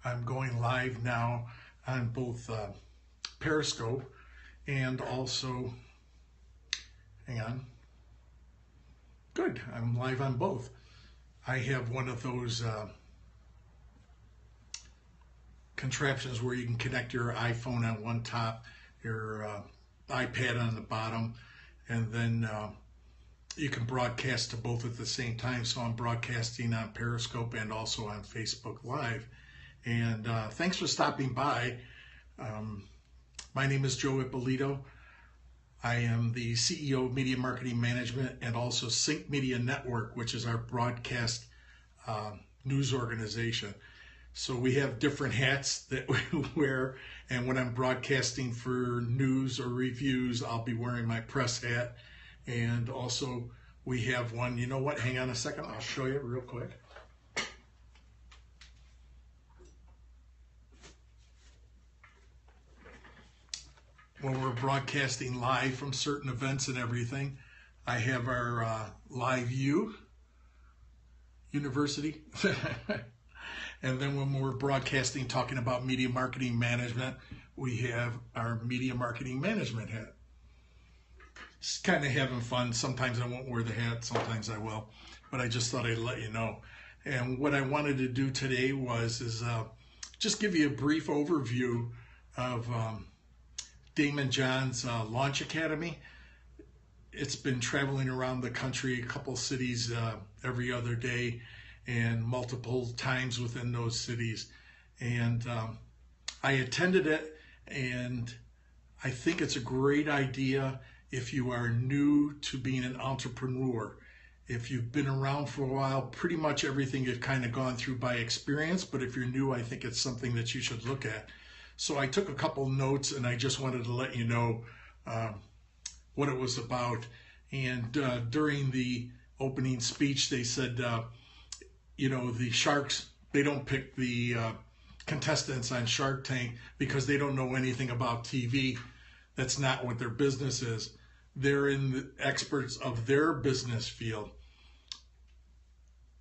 I'm going live now on both Periscope and also, hang on, good, I'm live on both. I have one of those contraptions where you can connect your iPhone on one top, your iPad on the bottom, and then you can broadcast to both at the same time. So I'm broadcasting on Periscope and also on Facebook Live. And thanks for stopping by. My name is Joe Ippolito. I am the CEO of Media Marketing Management and also Sync Media Network, which is our broadcast news organization. So we have different hats that we wear, and when I'm broadcasting for news or reviews, I'll be wearing my press hat. And also we have one, you know what, hang on a second, I'll show you real quick. When we're broadcasting live from certain events and everything, I have our Live University. And then when we're broadcasting, talking about media marketing management, we have our media marketing management hat. Just kind of having fun. Sometimes I won't wear the hat, sometimes I will, but I just thought I'd let you know. And what I wanted to do today is just give you a brief overview of Damon John's Launch Academy. It's been traveling around the country, a couple cities every other day, and multiple times within those cities. And I attended it, and I think it's a great idea if you are new to being an entrepreneur. If you've been around for a while, pretty much everything you've kind of gone through by experience, but if you're new, I think it's something that you should look at. So I took a couple notes, and I just wanted to let you know what it was about. And during the opening speech, they said, you know, the sharks, they don't pick the contestants on Shark Tank because they don't know anything about TV. That's not what their business is. They're in the experts of their business field.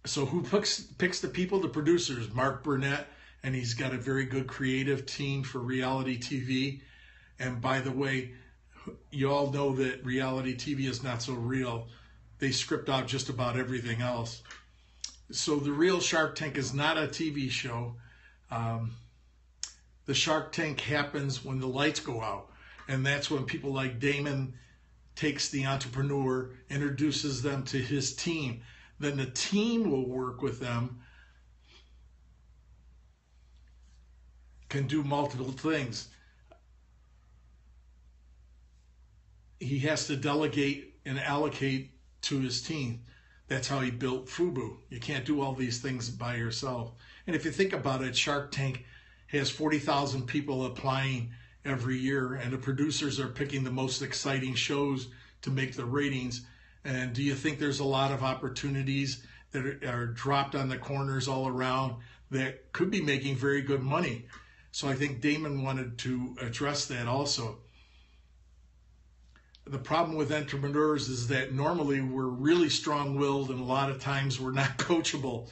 So who picks the people? The producers, Mark Burnett, and he's got a very good creative team for reality TV. And by the way, you all know that reality TV is not so real. They script out just about everything else. So the real Shark Tank is not a TV show. The Shark Tank happens when the lights go out. And that's when people like Damon takes the entrepreneur, introduces them to his team. Then the team will work with them, can do multiple things. He has to delegate and allocate to his team. That's how he built FUBU. You can't do all these things by yourself. And if you think about it, Shark Tank has 40,000 people applying every year, and the producers are picking the most exciting shows to make the ratings. And do you think there's a lot of opportunities that are dropped on the corners all around that could be making very good money? So I think Damon wanted to address that also. The problem with entrepreneurs is that normally we're really strong-willed, and a lot of times we're not coachable,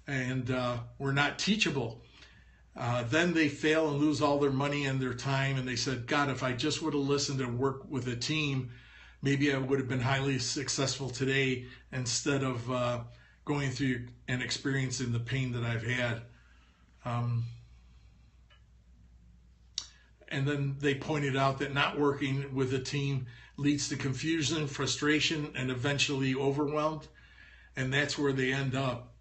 and we're not teachable. Then they fail and lose all their money and their time, and they said, God, if I just would have listened and worked with a team, maybe I would have been highly successful today instead of going through and experiencing the pain that I've had. And then they pointed out that not working with a team leads to confusion, frustration, and eventually overwhelmed. And that's where they end up.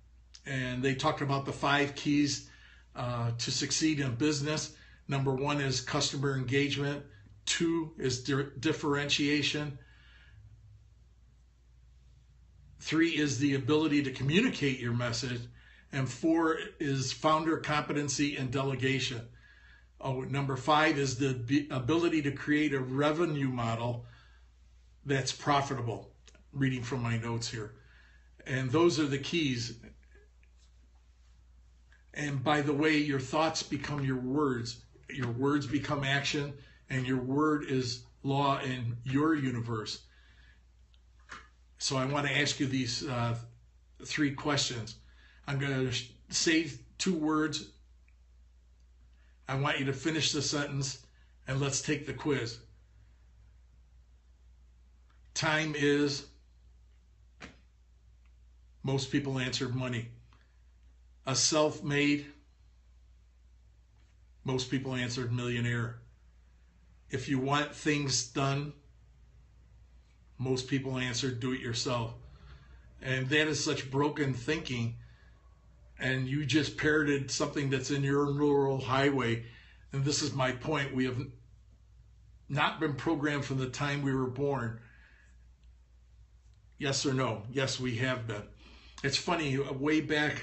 And they talked about the 5 keys to succeed in business. Number 1 is customer engagement. 2 is differentiation. 3 is the ability to communicate your message. And 4 is founder competency and delegation. Number 5 is the ability to create a revenue model that's profitable. Reading from my notes here. And those are the keys. And by the way, your thoughts become your words. Your words become action, and your word is law in your universe. So I want to ask you these 3 questions. I'm going to say 2 words I want you to finish the sentence and let's take the quiz. Time is, most people answered money. A self-made, most people answered millionaire. If you want things done, most people answered do it yourself. And that is such broken thinking. And you just parroted something that's in your neural highway. And this is my point. We have not been programmed from the time we were born. Yes or no? Yes, we have been. It's funny, way back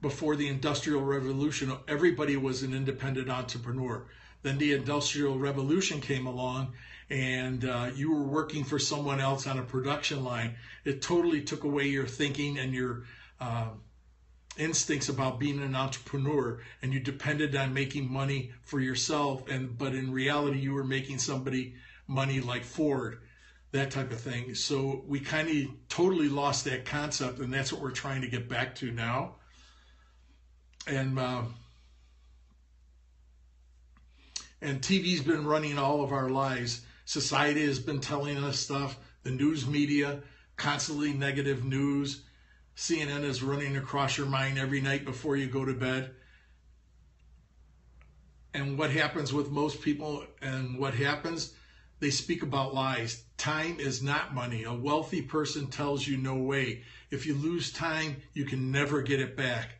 before the Industrial Revolution, everybody was an independent entrepreneur. Then the Industrial Revolution came along and you were working for someone else on a production line. It totally took away your thinking and your instincts about being an entrepreneur, and you depended on making money for yourself. But in reality, you were making somebody money like Ford, that type of thing. So we kind of totally lost that concept, and that's what we're trying to get back to now. And TV's been running all of our lives. Society has been telling us stuff. The news media, constantly negative news. CNN is running across your mind every night before you go to bed. And what happens with most people, and what happens, they speak about lies. Time is not money. A wealthy person tells you no way. If you lose time, you can never get it back.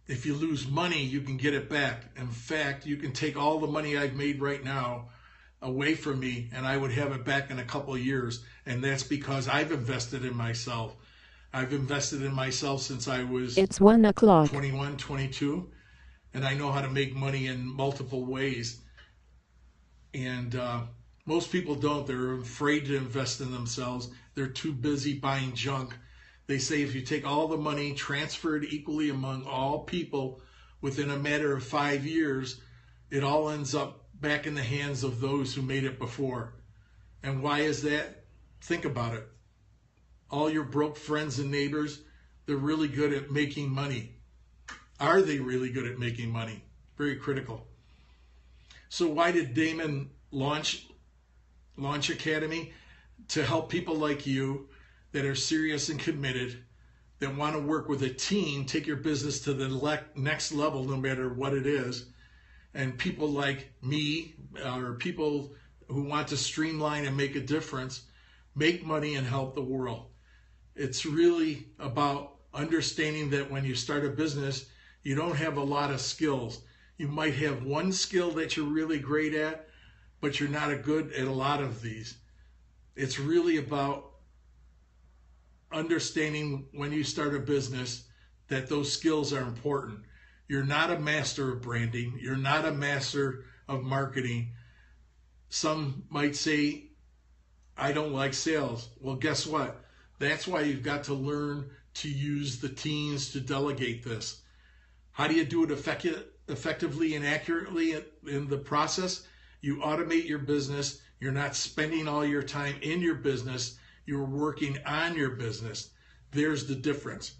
If you lose money, you can get it back. In fact, you can take all the money I've made right now away from me, and I would have it back in a couple of years. And that's because I've invested in myself. I've invested in myself since I was 21, 22, and I know how to make money in multiple ways. And most people don't. They're afraid to invest in themselves. They're too busy buying junk. They say if you take all the money, transfer it equally among all people within a matter of 5 years, it all ends up back in the hands of those who made it before. And why is that? Think about it. All your broke friends and neighbors, they're really good at making money. Are they really good at making money? Very critical. So why did Damon launch Academy? To help people like you that are serious and committed, that want to work with a team, take your business to the next level, no matter what it is. And people like me, or people who want to streamline and make a difference, make money and help the world. It's really about understanding that when you start a business, you don't have a lot of skills. You might have one skill that you're really great at, but you're not good at a lot of these. It's really about understanding when you start a business that those skills are important. You're not a master of branding. You're not a master of marketing. Some might say, I don't like sales. Well, guess what? That's why you've got to learn to use the teams to delegate this. How do you do it effectively and accurately in the process? You automate your business. You're not spending all your time in your business. You're working on your business. There's the difference.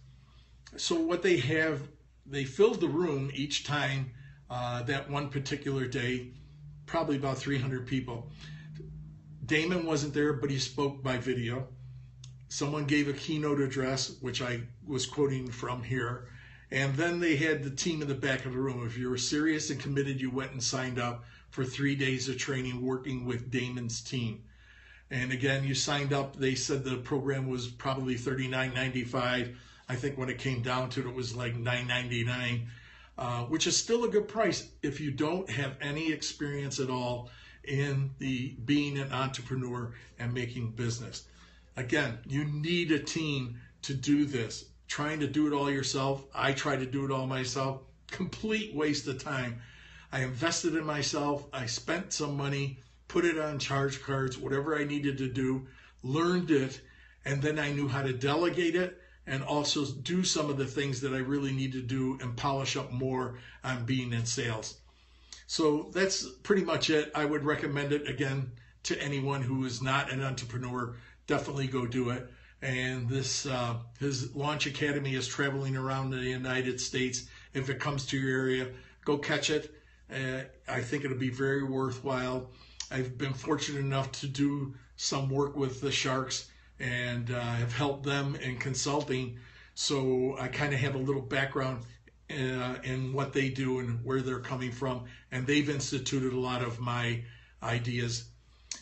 So what they have, they filled the room each time that one particular day, probably about 300 people. Damon wasn't there, but he spoke by video. Someone gave a keynote address, which I was quoting from here. And then they had the team in the back of the room. If you were serious and committed, you went and signed up for 3 days of training working with Damon's team. And again, you signed up. They said the program was probably $39.95. I think when it came down to it, it was like $9.99, which is still a good price if you don't have any experience at all in being an entrepreneur and making business. Again, you need a team to do this. Trying to do it all yourself, I try to do it all myself, complete waste of time. I invested in myself, I spent some money, put it on charge cards, whatever I needed to do, learned it, and then I knew how to delegate it and also do some of the things that I really need to do and polish up more on being in sales. So that's pretty much it. I would recommend it, again, to anyone who is not an entrepreneur. Definitely go do it. and this his launch academy is traveling around the United States. If it comes to your area, go catch it. I think it'll be very worthwhile. I've been fortunate enough to do some work with the Sharks and have helped them in consulting, so I kind of have a little background in what they do and where they're coming from, and they've instituted a lot of my ideas.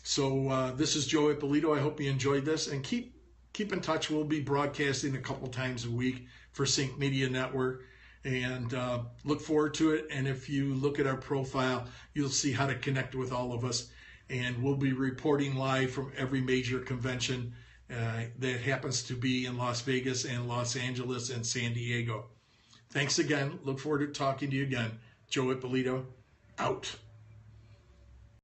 So this is Joe Ippolito. I hope you enjoyed this, and keep in touch. We'll be broadcasting a couple times a week for Sync Media Network, and look forward to it. And if you look at our profile, you'll see how to connect with all of us, and we'll be reporting live from every major convention that happens to be in Las Vegas and Los Angeles and San Diego. Thanks again. Look forward to talking to you again. Joe Ippolito, out.